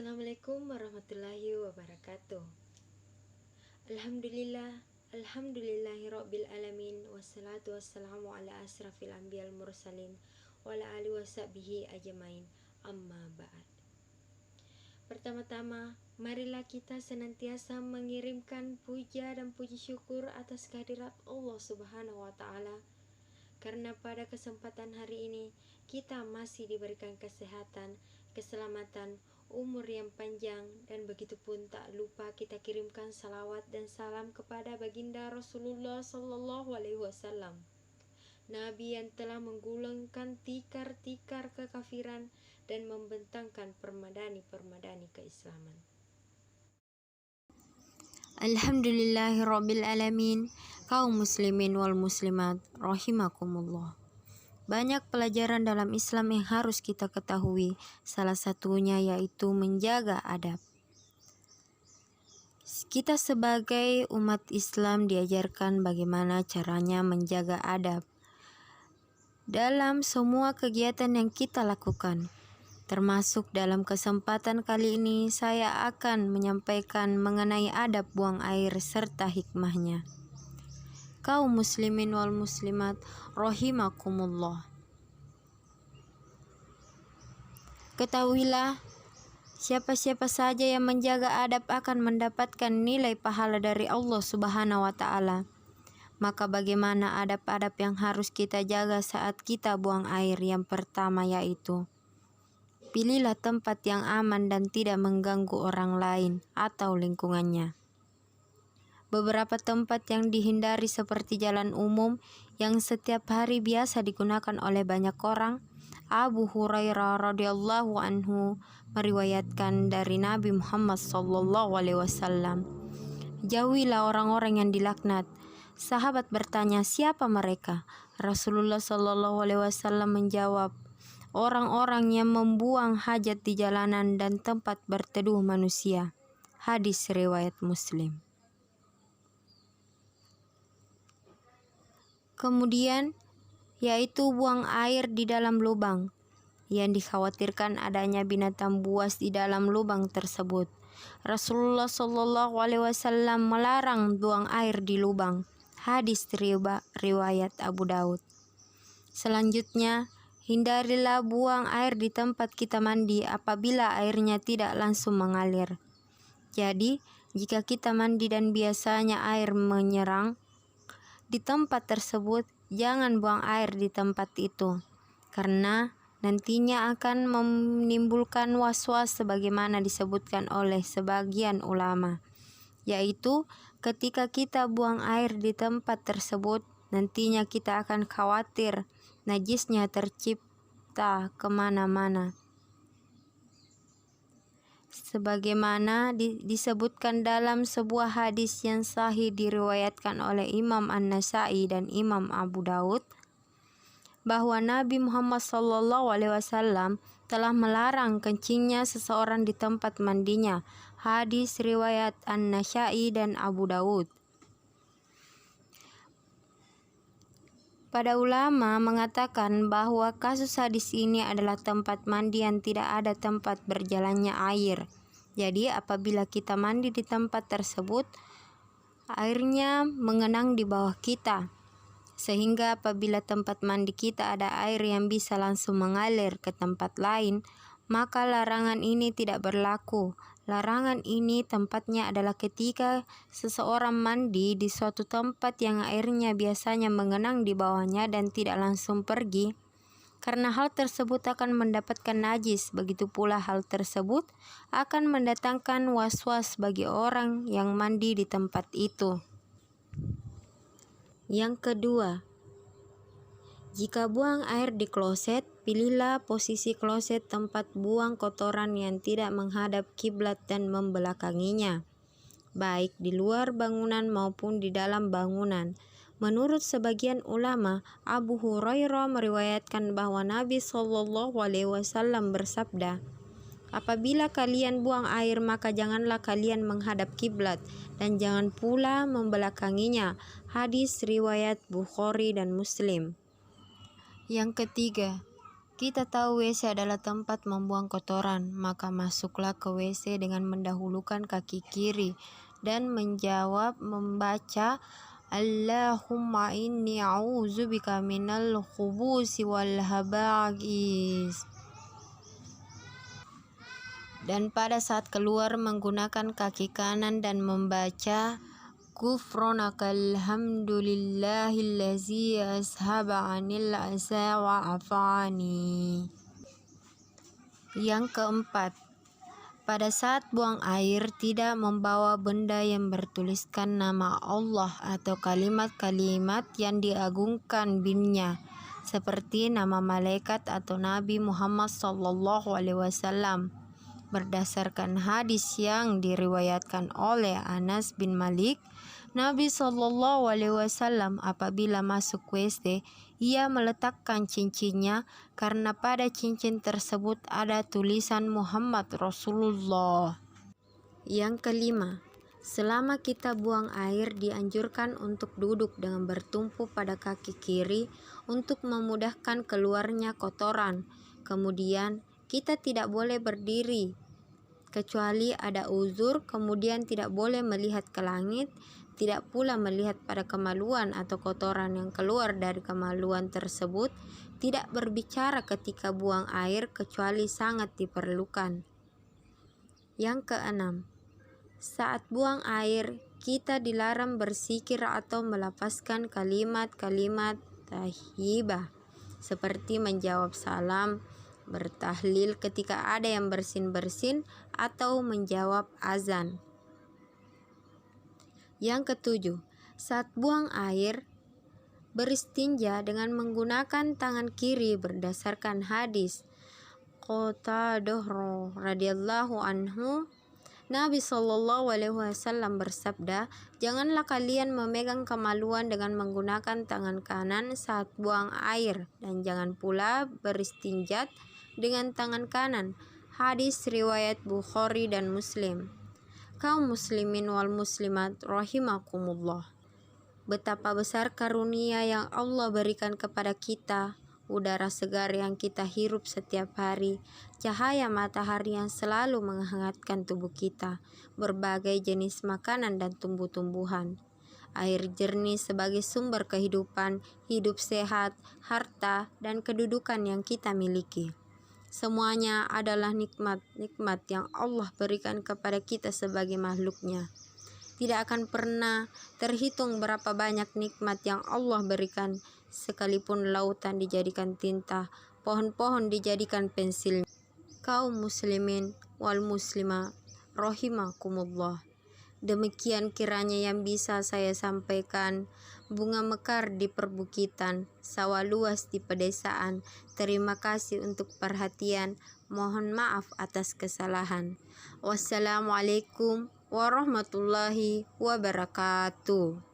Assalamualaikum warahmatullahi wabarakatuh. Alhamdulillahirabbil alamin, wassalatu wassalamu ala asrafil anbiyal mursalin wa ala alihi washabihi ajmain. Amma ba'd. Pertama-tama, marilah kita senantiasa mengirimkan puja dan puji syukur atas kehadirat Allah Subhanahu wa taala, karena pada kesempatan hari ini kita masih diberikan kesehatan, keselamatan, umur yang panjang, dan begitu pun tak lupa kita kirimkan salawat dan salam kepada baginda Rasulullah Sallallahu Alaihi Wasallam, Nabi yang telah menggulingkan tikar-tikar kekafiran dan membentangkan permadani-permadani keislaman. Alhamdulillahirabbil alamin, kaum muslimin wal muslimat rahimakumullah. Banyak pelajaran dalam Islam yang harus kita ketahui. Salah satunya yaitu menjaga adab. Kita sebagai umat Islam diajarkan bagaimana caranya menjaga adab dalam semua kegiatan yang kita lakukan. Termasuk dalam kesempatan kali ini saya akan menyampaikan mengenai adab buang air serta hikmahnya. Kaum muslimin wal muslimat rahimakumullah. Ketahuilah, siapa-siapa saja yang menjaga adab akan mendapatkan nilai pahala dari Allah Subhanahu wa taala. Maka bagaimana adab-adab yang harus kita jaga saat kita buang air? Yang pertama yaitu, pilihlah tempat yang aman dan tidak mengganggu orang lain atau lingkungannya. Beberapa tempat yang dihindari seperti jalan umum yang setiap hari biasa digunakan oleh banyak orang. Abu Hurairah radhiyallahu anhu meriwayatkan dari Nabi Muhammad sallallahu alaihi wasallam, jauhilah orang-orang yang dilaknat. Sahabat bertanya, siapa mereka? Rasulullah sallallahu alaihi wasallam menjawab, orang-orang yang membuang hajat di jalanan dan tempat berteduh manusia. Hadis riwayat Muslim. Kemudian yaitu buang air di dalam lubang, yang dikhawatirkan adanya binatang buas di dalam lubang tersebut. Rasulullah Shallallahu Alaihi Wasallam melarang buang air di lubang. Hadis riwayat Abu Daud. Selanjutnya, hindarilah buang air di tempat kita mandi apabila airnya tidak langsung mengalir. Jadi, jika kita mandi dan biasanya air menyerang di tempat tersebut, jangan buang air di tempat itu, karena nantinya akan menimbulkan was-was sebagaimana disebutkan oleh sebagian ulama, yaitu ketika kita buang air di tempat tersebut, nantinya kita akan khawatir najisnya tercipta kemana-mana. Sebagaimana disebutkan dalam sebuah hadis yang sahih diriwayatkan oleh Imam An-Nasa'i dan Imam Abu Daud, bahwa Nabi Muhammad SAW telah melarang kencingnya seseorang di tempat mandinya. Hadis riwayat An-Nasa'i dan Abu Daud. Pada ulama mengatakan bahwa kasus hadis ini adalah tempat mandi yang tidak ada tempat berjalannya air. Jadi apabila kita mandi di tempat tersebut, airnya mengenang di bawah kita, sehingga apabila tempat mandi kita ada air yang bisa langsung mengalir ke tempat lain, maka larangan ini tidak berlaku. Larangan ini tempatnya adalah ketika seseorang mandi di suatu tempat yang airnya biasanya mengenang di bawahnya dan tidak langsung pergi, karena hal tersebut akan mendapatkan najis. Begitu pula hal tersebut akan mendatangkan was-was bagi orang yang mandi di tempat itu. Yang kedua, jika buang air di kloset, pilihlah posisi kloset tempat buang kotoran yang tidak menghadap kiblat dan membelakanginya, baik di luar bangunan maupun di dalam bangunan. Menurut sebagian ulama, Abu Hurairah meriwayatkan bahwa Nabi Shallallahu Alaihi Wasallam bersabda, apabila kalian buang air, maka janganlah kalian menghadap kiblat dan jangan pula membelakanginya. Hadis riwayat Bukhari dan Muslim. Yang ketiga, Kita tahu WC adalah tempat membuang kotoran, maka masuklah ke WC dengan mendahulukan kaki kiri dan membaca Allahumma inni a'udzubika minal khubusi wal haba'is. Dan pada saat keluar menggunakan kaki kanan dan membaca Ghufranakal hamdulillahillazi ashaba 'anil asa wa afani. Yang keempat, pada saat buang air tidak membawa benda yang bertuliskan nama Allah atau kalimat-kalimat yang diagungkan binnya, seperti nama malaikat atau Nabi Muhammad SAW. Berdasarkan hadis yang diriwayatkan oleh Anas bin Malik, Nabi SAW apabila masuk WC, ia meletakkan cincinnya karena pada cincin tersebut ada tulisan Muhammad Rasulullah. Yang kelima, selama kita buang air dianjurkan untuk duduk dengan bertumpu pada kaki kiri untuk memudahkan keluarnya kotoran. Kemudian kita tidak boleh berdiri kecuali ada uzur, kemudian tidak boleh melihat ke langit, tidak pula melihat pada kemaluan atau kotoran yang keluar dari kemaluan tersebut, tidak berbicara ketika buang air kecuali sangat diperlukan. Yang keenam, saat buang air kita dilarang bersikir atau melafazkan kalimat-kalimat thayyibah seperti menjawab salam, bertahlil ketika ada yang bersin-bersin, atau menjawab azan. Yang ketujuh, saat buang air beristinja dengan menggunakan tangan kiri berdasarkan hadis Qatadah radhiyallahu anhu, Nabi SAW bersabda, janganlah kalian memegang kemaluan dengan menggunakan tangan kanan saat buang air, dan jangan pula beristinjat dengan tangan kanan. Hadis riwayat Bukhari dan Muslim. Kaum muslimin wal muslimat rahimakumullah, betapa besar karunia yang Allah berikan kepada kita, udara segar yang kita hirup setiap hari, cahaya matahari yang selalu menghangatkan tubuh kita, berbagai jenis makanan dan tumbuh-tumbuhan, air jernih sebagai sumber kehidupan, hidup sehat, harta, dan kedudukan yang kita miliki. Semuanya adalah nikmat-nikmat yang Allah berikan kepada kita sebagai makhluknya. Tidak akan pernah terhitung berapa banyak nikmat yang Allah berikan, sekalipun lautan dijadikan tinta, pohon-pohon dijadikan pensil. Kaum muslimin wal muslimah rahimakumullah, demikian kiranya yang bisa saya sampaikan. Bunga mekar di perbukitan, sawah luas di pedesaan. Terima kasih untuk perhatian. Mohon maaf atas kesalahan. Wassalamualaikum warahmatullahi wabarakatuh.